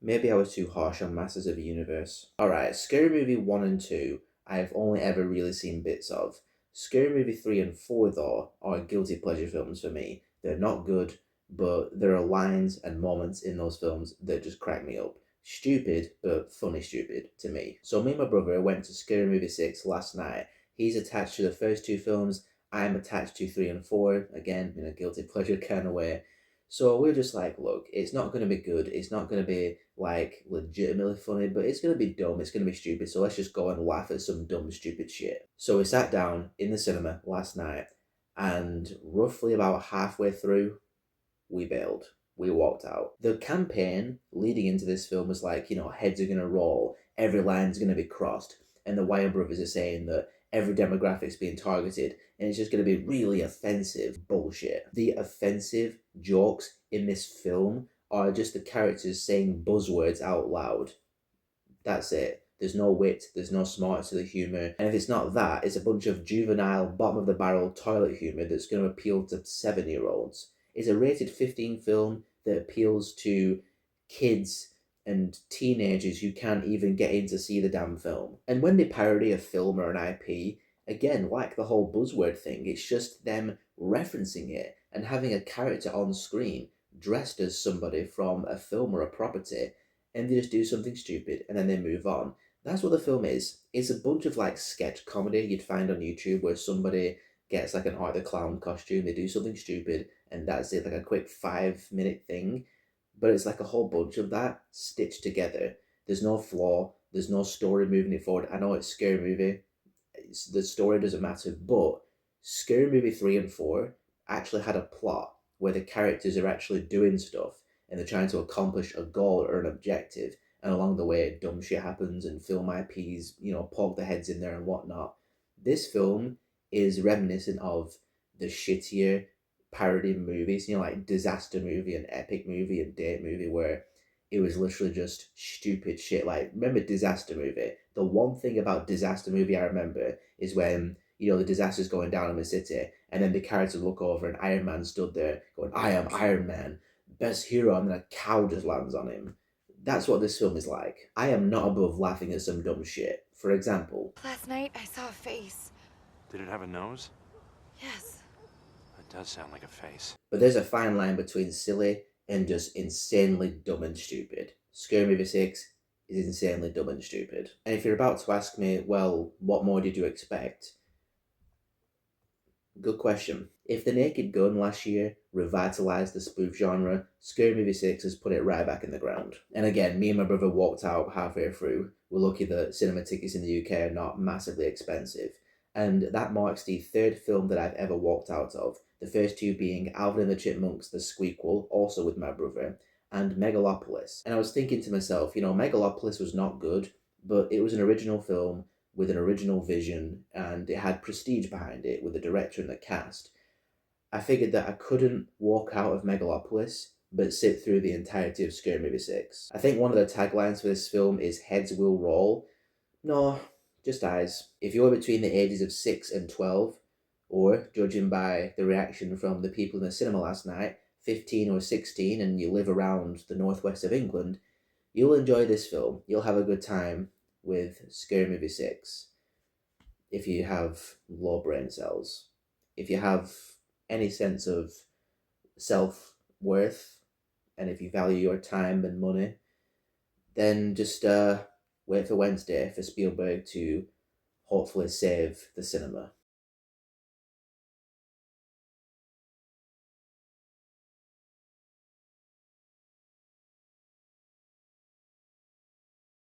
Maybe I was too harsh on Masters of the Universe. Alright, Scary Movie 1 and 2, I've only ever really seen bits of. Scary Movie 3 and 4, though, are guilty pleasure films for me. They're not good, but there are lines and moments in those films that just crack me up. Stupid, but funny stupid to me. So me and my brother went to Scary Movie 6 last night. He's attached to the first two films. I'm attached to 3 and 4, again, in a guilty pleasure kind of way. So we're just like, look, it's not going to be good. It's not going to be like legitimately funny, but it's going to be dumb. It's going to be stupid. So let's just go and laugh at some dumb, stupid shit. So we sat down in the cinema last night, and roughly about halfway through, we bailed. We walked out. The campaign leading into this film was like, heads are going to roll, every line's going to be crossed. And the Wyan brothers are saying that every demographic's being targeted and it's just going to be really offensive bullshit. The offensive jokes in this film are just the characters saying buzzwords out loud. That's it. There's no wit, there's no smarts to the humour. And if it's not that, it's a bunch of juvenile, bottom of the barrel toilet humour that's going to appeal to 7-year-olds. It's a rated 15 film that appeals to kids and teenagers who can't even get in to see the damn film. And when they parody a film or an IP, again, like the whole buzzword thing, it's just them referencing it and having a character on screen dressed as somebody from a film or a property, and they just do something stupid and then they move on. That's what the film is. It's a bunch of like sketch comedy you'd find on YouTube where somebody gets like an Art the Clown costume, they do something stupid, and that's it, like a quick 5-minute thing. But it's like a whole bunch of that stitched together. There's no flaw, there's no story moving it forward. I know it's a scary movie, the story doesn't matter, but Scary Movie 3 and 4 actually had a plot where the characters are actually doing stuff and they're trying to accomplish a goal or an objective, and along the way, dumb shit happens and film IPs, poke their heads in there and whatnot. This film is reminiscent of the shittier parody movies, like Disaster Movie and Epic Movie and Date Movie, where it was literally just stupid shit. Like, remember Disaster Movie? The one thing about Disaster Movie I remember is when, the disaster's going down in the city, and then the characters look over and Iron Man stood there going, I am Iron Man, best hero, and then a cow just lands on him. That's what this film is like. I am not above laughing at some dumb shit. For example, Last night, I saw a face. Did it have a nose? Yes. It does sound like a face. but there's a fine line between silly and just insanely dumb and stupid. Scary Movie 6 is insanely dumb and stupid. And if you're about to ask me, well, what more did you expect? Good question. If The Naked Gun last year revitalised the spoof genre, Scary Movie 6 has put it right back in the ground. And again, me and my brother walked out halfway through. We're lucky that cinema tickets in the UK are not massively expensive. And that marks the third film that I've ever walked out of. The first two being Alvin and the Chipmunks, the squeakquel, also with my brother, and Megalopolis. And I was thinking to myself, Megalopolis was not good, but it was an original film with an original vision, and it had prestige behind it with the director and the cast. I figured that I couldn't walk out of Megalopolis but sit through the entirety of Scary Movie 6. I think one of the taglines for this film is Heads Will Roll. No, just eyes. If you're between the ages of 6 and 12, or, judging by the reaction from the people in the cinema last night, 15 or 16, and you live around the northwest of England, you'll enjoy this film. You'll have a good time with Scary Movie 6 if you have low brain cells. If you have any sense of self-worth, and if you value your time and money, then just wait for Wednesday for Spielberg to hopefully save the cinema.